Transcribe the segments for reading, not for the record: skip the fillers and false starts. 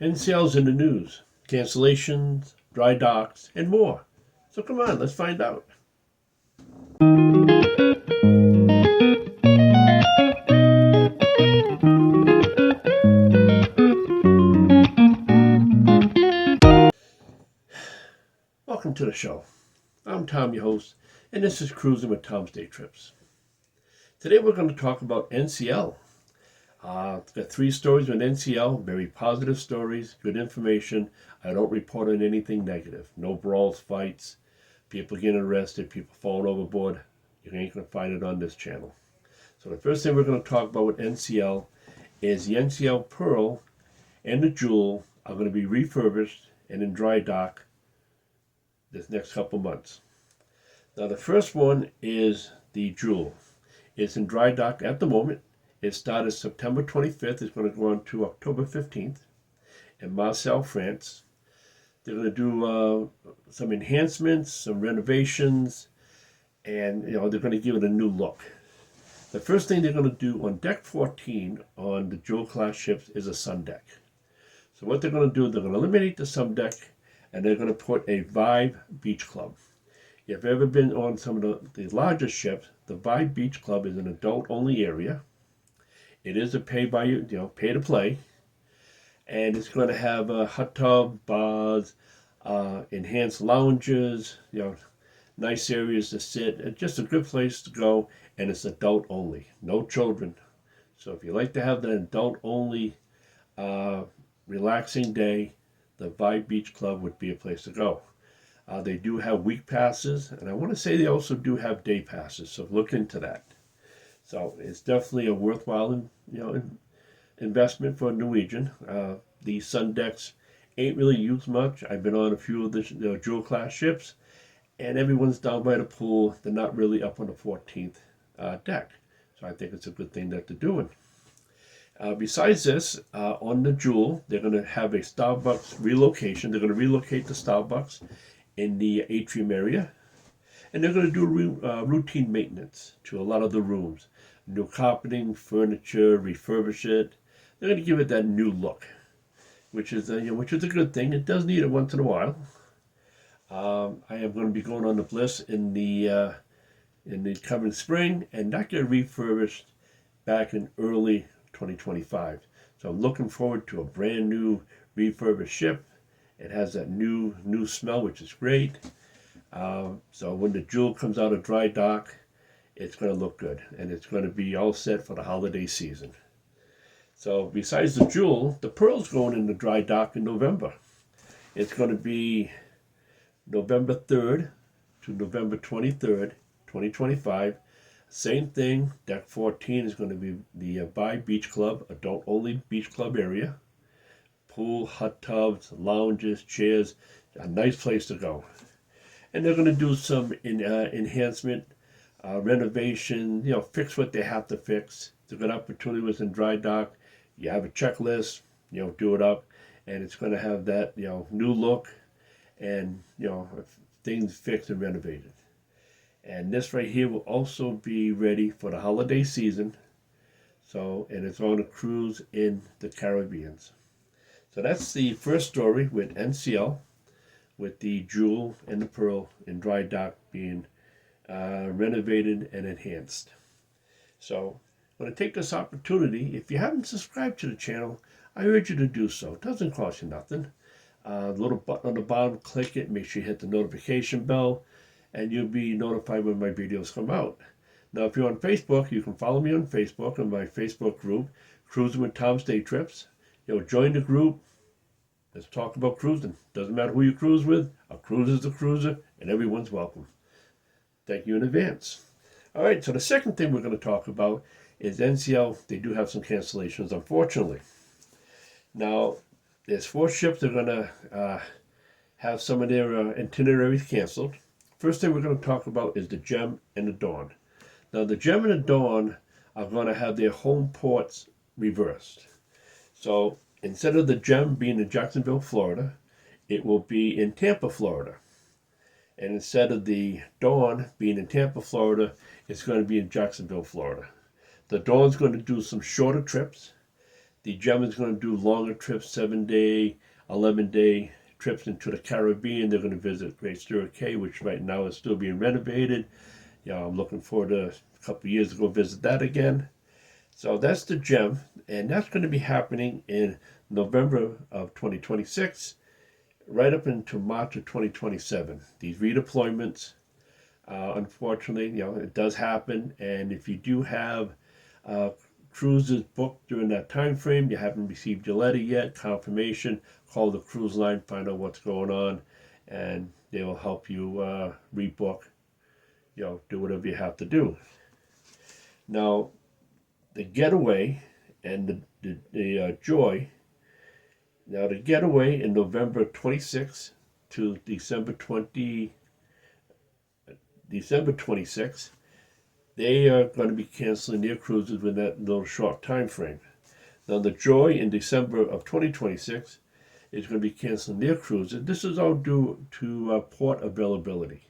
NCL's in the news, cancellations, dry docks, and more. So come on, let's find out. Welcome to the show. I'm Tom, your host, and this is Cruising with Tom's Day Trips. Today we're going to talk about NCL. I've got 3 stories with NCL, very positive stories, good information. I don't report on anything negative. No brawls, fights, people getting arrested, people falling overboard. You ain't going to find it on this channel. So the first thing we're going to talk about with NCL is the NCL Pearl and the Jewel are going to be refurbished and in dry dock this next couple months. Now the first one is the Jewel. It's in dry dock at the moment. It started September 25th. It's going to go on to October 15th in Marseille, France. They're going to do some enhancements, some renovations, and they're going to give it a new look. The first thing they're going to do on deck 14 on the Jewel class ships is a sun deck. So what they're going to do, they're going to eliminate the sun deck, and they're going to put a Vibe Beach Club. If you've ever been on some of the larger ships, the Vibe Beach Club is an adult-only area. It is a pay to play, and it's going to have a hot tub, bars, enhanced lounges, nice areas to sit. Just a good place to go, and it's adult only, no children. So if you like to have the adult only relaxing day, the Vibe Beach Club would be a place to go. They do have week passes, and I want to say they also do have day passes, so look into that. So it's definitely a worthwhile, investment for a Norwegian. These sun decks ain't really used much. I've been on a few of the Jewel class ships, and everyone's down by the pool. They're not really up on the 14th deck. So I think it's a good thing that they're doing. Besides this, on the Jewel, they're going to have a Starbucks relocation. They're going to relocate the Starbucks in the atrium area, and they're going to do routine maintenance to a lot of the rooms. New carpeting, furniture, refurbish it. They're going to give it that new look, which is a good thing. It does need it once in a while. I am going to be going on the Bliss in the coming spring, and that get refurbished back in early 2025. So I'm looking forward to a brand new refurbished ship. It has that new smell, which is great. So when the Jewel comes out of dry dock, it's going to look good, and it's going to be all set for the holiday season. So besides the Jewel, the Pearl's going in the dry dock in November. It's going to be November 3rd to November 23rd, 2025. Same thing, deck 14 is going to be the Vibe Beach Club, adult-only beach club area. Pool, hot tubs, lounges, chairs, a nice place to go. And they're going to do some enhancement, renovation, fix what they have to fix. It's a good opportunity with in dry dock. You have a checklist, do it up, and it's going to have that, new look and, things fixed and renovated. And this right here will also be ready for the holiday season. So, and it's on a cruise in the Caribbean. So that's the first story with NCL, with the Jewel and the Pearl in dry dock being renovated and enhanced. So I'm going to take this opportunity. If you haven't subscribed to the channel, I urge you to do so. It doesn't cost you nothing. Little button on the bottom, click it, make sure you hit the notification bell, and you'll be notified when my videos come out. Now, if you're on Facebook, you can follow me on Facebook on my Facebook group, Cruising with Tom's Day Trips. Join the group. Let's talk about cruising. Doesn't matter who you cruise with. A cruiser's a cruiser, and everyone's welcome. Thank you in advance. All right, so the second thing we're going to talk about is NCL. They do have some cancellations, unfortunately. Now, there's 4 ships that are going to have some of their itineraries canceled. First thing we're going to talk about is the Gem and the Dawn. Now, the Gem and the Dawn are going to have their home ports reversed. So instead of the Gem being in Jacksonville, Florida, it will be in Tampa, Florida. And instead of the Dawn being in Tampa, Florida, it's going to be in Jacksonville, Florida. The Dawn's going to do some shorter trips. The Gem is going to do longer trips, 7-day, 11-day trips into the Caribbean. They're going to visit Great Stirrup Cay, which right now is still being renovated. I'm looking forward to a couple of years to go visit that again. So that's the Gem, and that's going to be happening in November of 2026, right up into March of 2027. These redeployments, unfortunately, it does happen, and if you do have cruises booked during that time frame, you haven't received your letter yet, confirmation, call the cruise line, find out what's going on, and they will help you rebook, do whatever you have to do. Now, the Getaway and the Joy, now the Getaway in November 26th to December 26th, they are going to be canceling their cruises within that little short time frame. Now, the Joy in December of 2026 is going to be canceling their cruises. This is all due to port availability.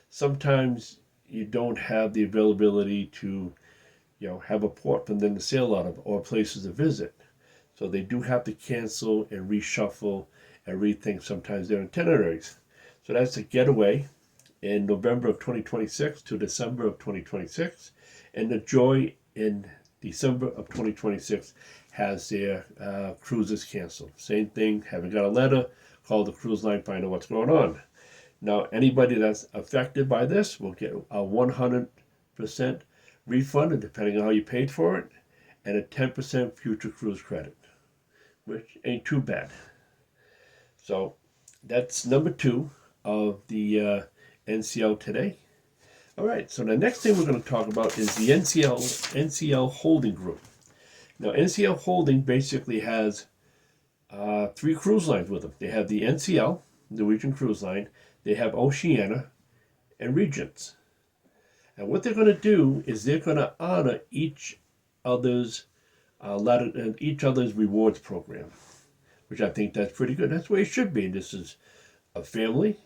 Sometimes you don't have the availability to, have a port for them to sail out of or places to visit. So they do have to cancel and reshuffle and rethink sometimes their itineraries. So that's the Getaway in November of 2026 to December of 2026. And the Joy in December of 2026 has their cruises canceled. Same thing, haven't got a letter, call the cruise line, find out what's going on. Now, anybody that's affected by this will get a 100% refund, depending on how you paid for it, and a 10% future cruise credit, which ain't too bad. So that's number 2 of the NCL today. All right, so the next thing we're going to talk about is the NCL Holding Group. Now, NCL Holding basically has 3 cruise lines with them. They have the NCL, Norwegian Cruise Line, they have Oceania, and Regents. And what they're going to do is they're going to honor each other's rewards program, which I think that's pretty good. That's the way it should be. This is a family,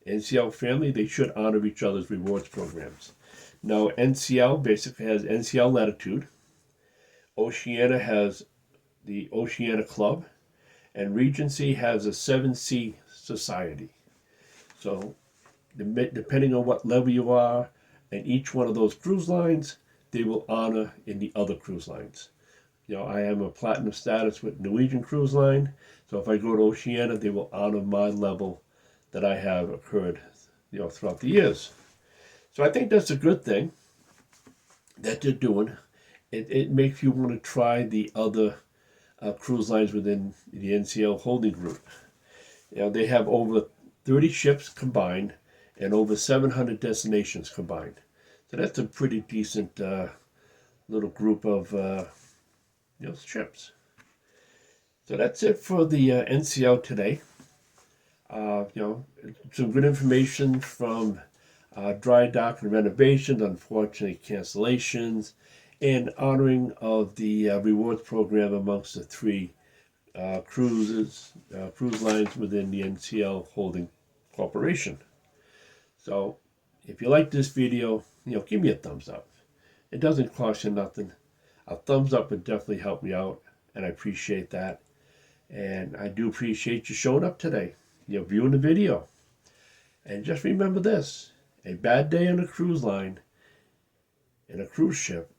NCL family. They should honor each other's rewards programs. Now, NCL basically has NCL Latitude. Oceania has the Oceania Club, and Regency has a 7C Society. So, depending on what level you are, and each one of those cruise lines, they will honor in the other cruise lines. I am a platinum status with Norwegian Cruise Line, so if I go to Oceania, they will honor my level that I have occurred, throughout the years. So I think that's a good thing that they're doing. It makes you want to try the other cruise lines within the NCL Holding Group. They have over 30 ships combined and over 700 destinations combined. So that's a pretty decent little group of ships. So that's it for the NCL today. Some good information from dry dock and renovations, unfortunately cancellations, and honoring of the rewards program amongst the 3 cruise lines within the NCL Holding Corporation. So if you like this video, give me a thumbs up. It doesn't cost you nothing. A thumbs up would definitely help me out, and I appreciate that. And I do appreciate you showing up today, viewing the video. And just remember this, a bad day on a cruise line in a cruise ship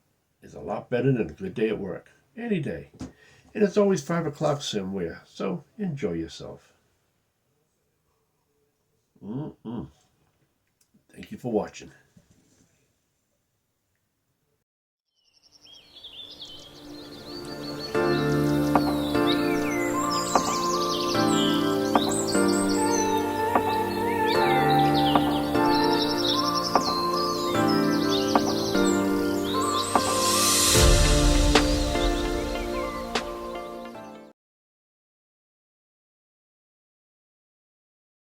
is a lot better than a good day at work, any day. And it's always 5 o'clock somewhere, so enjoy yourself. Thank you for watching.